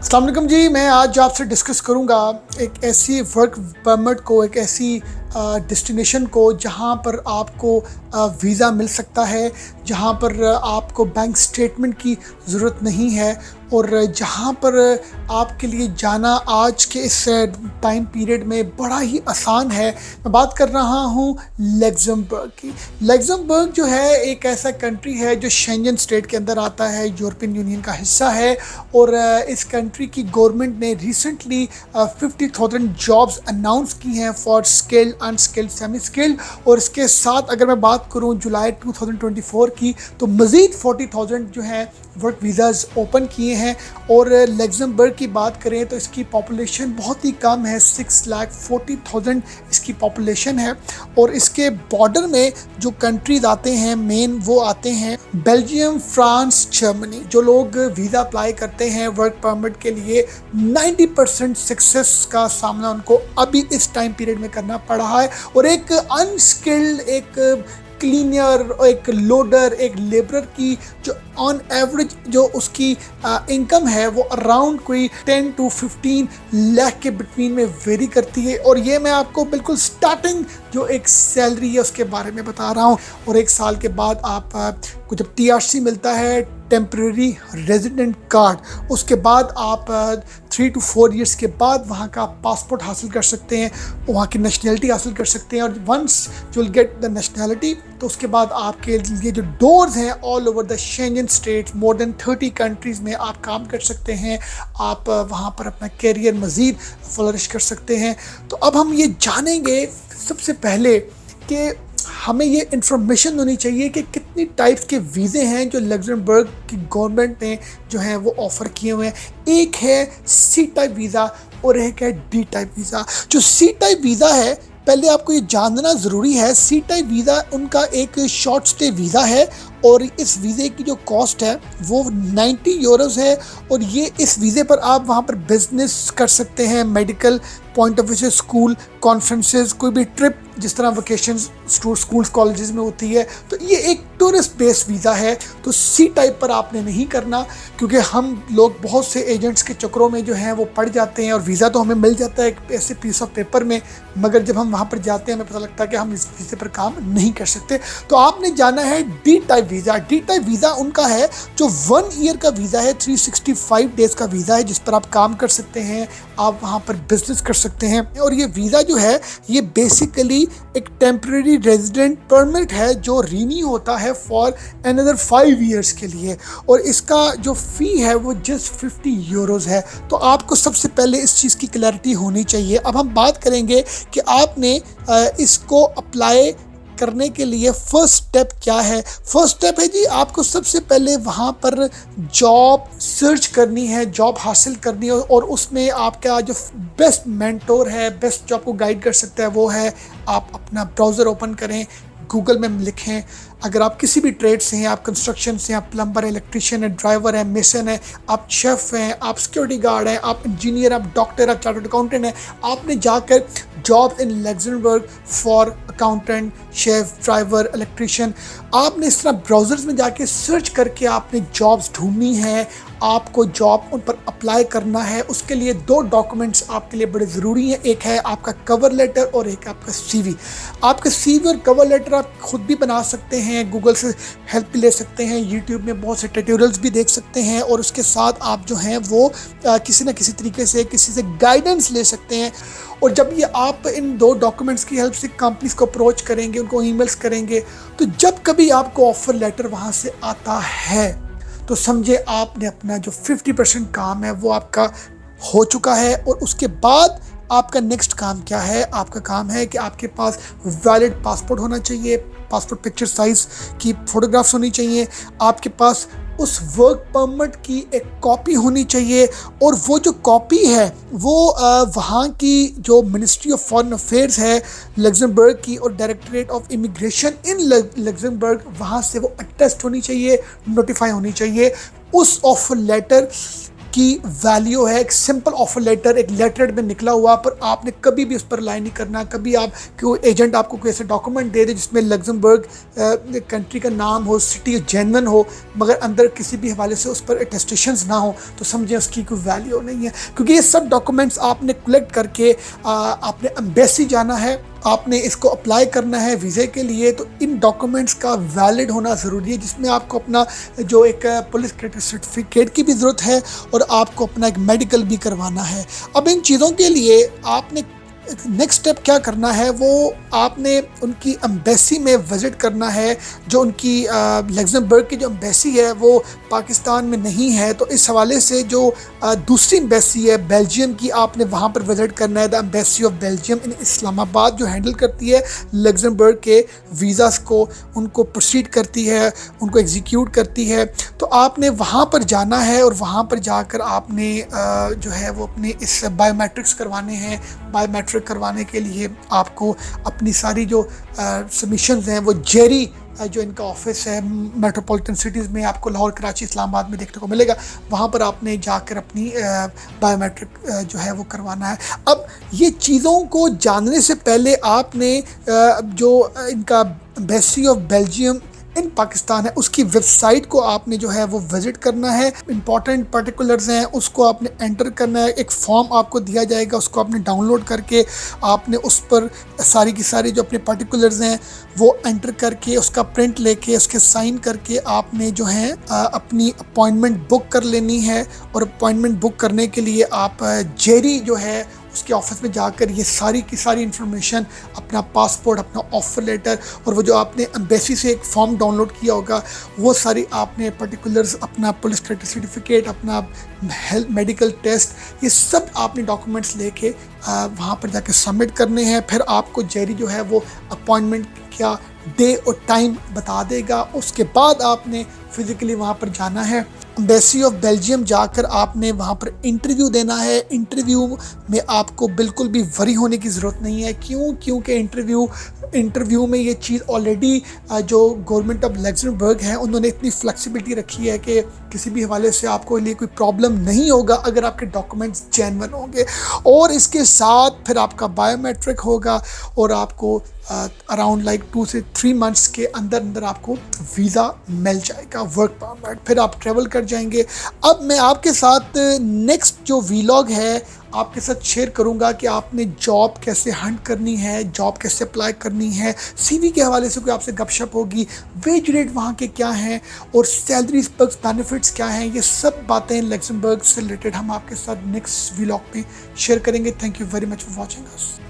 अस्सलाम वालेकुम जी। मैं आज आपसे डिस्कस करूंगा एक ऐसी वर्क परमिट को, एक ऐसी डेस्टिनेशन को जहां पर आपको वीज़ा मिल सकता है, जहां पर आपको बैंक स्टेटमेंट की ज़रूरत नहीं है और जहां पर आपके लिए जाना आज के इस टाइम पीरियड में बड़ा ही आसान है। मैं बात कर रहा हूं लग्जमबर्ग की। लग्जमबर्ग जो है एक ऐसा कंट्री है जो शेंजन स्टेट के अंदर आता है, यूरोपियन यूनियन का हिस्सा है और इस कंट्री की गवर्नमेंट ने रिसेंटली 50,000 जॉब्स अनाउंस की हैं for skilled, unskilled, semi skilled. और इसके साथ अगर मैं बात करूं जुलाई 2024 की, तो मज़ीद 40,000 जो है वर्क वीज़ाज़ ओपन किए हैं। और लग्जमबर्ग की बात करें तो इसकी पॉपुलेशन बहुत ही कम है, 6,40,000 इसकी पॉपुलेशन है। और इसके बॉर्डर में जो कंट्रीज आते हैं मेन, वो आते हैं बेल्जियम, फ्रांस, जर्मनी। जो लोग वीज़ा अप्लाई करते हैं वर्क परमिट के लिए, 90% सक्सेस का सामना उनको अभी इस टाइम पीरियड में करना पड़ रहा है। और एक अनस्किल्ड, एक क्लीनर, एक लोडर, एक लेबरर की जो ऑन एवरेज जो उसकी इनकम है वो अराउंड कोई 10 to 15 लाख के बिटवीन में वेरी करती है। और ये मैं आपको बिल्कुल स्टार्टिंग जो एक सैलरी है उसके बारे में बता रहा हूँ। और एक साल के बाद आप को जब TRC मिलता है, टेम्परेरी रेजिडेंट कार्ड, उसके बाद आप 3 to 4 ईयर्स के बाद वहाँ का पासपोर्ट हासिल कर सकते हैं, वहाँ की नेशनैलिटी हासिल कर सकते हैं। और once you will get the nationality, तो उसके बाद आपके लिए जो डोर्स हैं all over the Schengen states, more than 30 countries में आप काम कर सकते हैं। आप वहाँ पर अपना कैरियर मज़ीद फ्लरिश कर सकते हैं। तो अब हम ये जानेंगे सबसे पहले कि हमें ये इंफॉर्मेशन होनी चाहिए कि कितनी टाइप्स के वीज़े हैं जो लग्जमबर्ग की गवर्नमेंट ने जो है वो ऑफ़र किए हुए हैं। एक है C टाइप वीज़ा और एक है D टाइप वीज़ा। जो C टाइप वीज़ा है, पहले आपको ये जानना ज़रूरी है, C टाइप वीज़ा उनका एक शॉर्ट स्टे वीज़ा है और इस वीज़े की जो कॉस्ट है वो 90 यूरोज़ है। और ये इस वीज़े पर आप वहाँ पर बिजनेस कर सकते हैं, मेडिकल पॉइंट ऑफ व्यू से, स्कूल, कॉन्फ्रेंसेस, कोई भी ट्रिप जिस तरह वेकेशंस स्कूल्स कॉलेजेस में होती है। तो ये एक टूरिस्ट बेस्ड वीज़ा है। तो C टाइप पर आपने नहीं करना, क्योंकि हम लोग बहुत से एजेंट्स के चक्रों में जो हैं वो पड़ जाते हैं और वीज़ा तो हमें मिल जाता है एक ऐसे पीस ऑफ पेपर में, मगर जब हम वहाँ पर जाते हैं हमें पता लगता है कि हम इस वीज़े पर काम नहीं कर सकते। तो आपने जाना है D type visa. D type visa उनका है जो 1 ईयर का वीज़ा है, 365 डेज़ का वीज़ा है, जिस पर आप काम कर सकते हैं, आप वहाँ पर बिजनेस कर सकते हैं। और ये वीज़ा जो है ये बेसिकली एक टेम्परेरी रेजिडेंट परमिट है जो रीन्यू होता है फॉर अनदर 5 ईयर्स के लिए। और इसका जो फ़ी है वो जस्ट 50 यूरोज़ है। तो आपको सबसे पहले इस चीज़ की क्लैरिटी होनी चाहिए। अब हम बात करेंगे कि आपने इसको अप्लाई करने के लिए फर्स्ट स्टेप क्या है। फर्स्ट स्टेप है जी, आपको सबसे पहले वहाँ पर जॉब सर्च करनी है, जॉब हासिल करनी है। और उसमें आपका जो बेस्ट मेंटोर है, बेस्ट जो आपको गाइड कर सकता है वो है, आप अपना ब्राउज़र ओपन करें, गूगल में लिखें, अगर आप किसी भी ट्रेड से हैं, आप कंस्ट्रक्शन से हैं, आप प्लम्बर है, इलेक्ट्रिशियन है, ड्राइवर है, मेसन है, आप शेफ़ हैं, आप सिक्योरिटी गार्ड हैं, आप इंजीनियर, आप डॉक्टर, आप चार्टर्ड अकाउंटेंट हैं, आपने जाकर job in Luxembourg for accountant, chef, driver, electrician, आपने इस तरह ब्राउज़र्स में जाके सर्च करके आपने जॉब्स ढूंढनी है, आपको जॉब उन पर अप्लाई करना है। उसके लिए 2 डॉक्यूमेंट्स आपके लिए बड़े ज़रूरी हैं, एक है आपका कवर लेटर और एक आपका CV। आपका CV और कवर लेटर आप खुद भी बना सकते हैं, गूगल से हेल्प भी ले सकते हैं, यूट्यूब में बहुत से ट्यूटोरियल्स भी देख सकते हैं। और उसके साथ आप जो हैं वो किसी न किसी तरीके से किसी से गाइडेंस ले सकते हैं। और जब ये आप इन 2 डॉक्यूमेंट्स की हेल्प से कंपनीज को अप्रोच करेंगे, उनको ईमेल्स करेंगे, तो जब कभी आपको ऑफ़र लेटर वहाँ से आता है तो समझे आपने अपना जो 50% काम है वो आपका हो चुका है। और उसके बाद आपका नेक्स्ट काम क्या है? आपका काम है कि आपके पास वैलिड पासपोर्ट होना चाहिए, पासपोर्ट पिक्चर साइज़ की फ़ोटोग्राफ्स होनी चाहिए, आपके पास उस वर्क परमिट की एक कॉपी होनी चाहिए। और वो जो कॉपी है वो वहाँ की जो मिनिस्ट्री ऑफ फॉरेन अफेयर्स है लग्जमबर्ग की और directorate of immigration in Luxembourg, वहाँ से वो अटेस्ट होनी चाहिए, नोटिफाई होनी चाहिए। उस ऑफर लेटर की वैल्यू है। एक सिंपल ऑफर लेटर, एक लेटर में निकला हुआ, पर आपने कभी भी उस पर लाइन नहीं करना। कभी आप कोई एजेंट आपको कोई ऐसे डॉक्यूमेंट दे दे जिसमें लग्जमबर्ग कंट्री का नाम हो, सिटी जेन्युइन हो, मगर अंदर किसी भी हवाले से उस पर अटेस्टेशंस ना हो, तो समझें उसकी कोई वैल्यू नहीं है। क्योंकि ये सब डॉक्यूमेंट्स आपने कलेक्ट करके आपने एम्बेसी जाना है, आपने इसको अप्लाई करना है वीज़े के लिए, तो इन डॉक्यूमेंट्स का वैलिड होना ज़रूरी है, जिसमें आपको अपना जो एक पुलिस क्रेडिट सर्टिफिकेट की भी ज़रूरत है और आपको अपना एक मेडिकल भी करवाना है। अब इन चीज़ों के लिए आपने नेक्स्ट स्टेप क्या करना है, वो आपने उनकी एम्बेसी में विज़िट करना है। जो उनकी लग्जमबर्ग की जो एम्बेसी है वो पाकिस्तान में नहीं है, तो इस हवाले से जो दूसरी एम्बेसी है बेल्जियम की, आपने वहाँ पर विज़िट करना है। द एम्बेसी ऑफ बेल्जियम इन इस्लामाबाद, जो हैंडल करती है लग्जमबर्ग के वीज़ाज़ को, उनको प्रोसीड करती है, उनको एग्जीक्यूट करती है। तो आपने वहाँ पर जाना है और वहाँ पर जाकर आपने जो है वो अपने इस बायोमेट्रिक्स करवाने हैं। बायोमेट्रिक करवाने के लिए आपको अपनी सारी जो सबमिशंस हैं वो जेरी जो इनका ऑफिस है मेट्रोपॉलिटन सिटीज़ में, आपको लाहौर, कराची, इस्लामाबाद में देखने को मिलेगा। वहाँ पर आपने जाकर अपनी बायोमेट्रिक जो है वो करवाना है। अब ये चीज़ों को जानने से पहले आपने जो इनका एम्बेसी ऑफ बेल्जियम इन पाकिस्तान है उसकी वेबसाइट को आपने जो है वो विज़िट करना है। इंपॉर्टेंट पर्टिकुलर्स हैं उसको आपने एंटर करना है। एक फॉर्म आपको दिया जाएगा, उसको आपने डाउनलोड करके आपने उस पर सारी की सारी जो अपने पर्टिकुलर्स हैं वो एंटर करके उसका प्रिंट लेके उसके साइन करके आपने जो है अपनी अपॉइंटमेंट बुक कर लेनी है। और अपॉइंटमेंट बुक करने के लिए आप जेरी जो है उसके ऑफिस में जाकर ये सारी की सारी इन्फॉर्मेशन, अपना पासपोर्ट, अपना ऑफर लेटर और वो जो आपने एम्बेसी से एक फॉर्म डाउनलोड किया होगा वो सारी आपने पर्टिकुलर्स, अपना पुलिस क्रेडिट सर्टिफिकेट, अपना हेल्थ मेडिकल टेस्ट, ये सब आपने डॉक्यूमेंट्स लेके वहाँ पर जाकर सबमिट करने हैं। फिर आपको जेरी जो है वो अपॉइंटमेंट क्या डे और टाइम बता देगा। उसके बाद आपने फिज़िकली वहाँ पर जाना है। एम्बेसी ऑफ बेल्जियम जाकर आपने वहाँ पर इंटरव्यू देना है। इंटरव्यू में आपको बिल्कुल भी वरी होने की ज़रूरत नहीं है। क्योंकि इंटरव्यू में ये चीज़ ऑलरेडी जो गवर्नमेंट ऑफ लग्जमबर्ग है उन्होंने इतनी फ्लेक्सिबिलिटी रखी है कि किसी भी हवाले से आपको लिए कोई प्रॉब्लम नहीं होगा अगर आपके डॉक्यूमेंट्स जेन्युइन होंगे। और इसके साथ फिर आपका बायोमेट्रिक होगा और आपको अराउंड लाइक 2 से 3 मंथ्स के अंदर अंदर आपको वीज़ा मिल जाएगा, वर्क परमिट, फिर आप ट्रेवल कर जाएंगे। अब मैं आपके साथ नेक्स्ट जो वीलॉग है आपके साथ शेयर करूंगा कि आपने जॉब कैसे हंट करनी है, जॉब कैसे अप्लाई करनी है, सीवी के हवाले से कोई आपसे गपशप होगी, वेज रेट वहाँ के क्या हैं और सैलरी पर्क्स बेनिफिट्स क्या हैं, ये सब बातें लग्जमबर्ग से रिलेटेड हम आपके साथ नेक्स्ट वीलॉग में शेयर करेंगे। Thank you very much for watching us.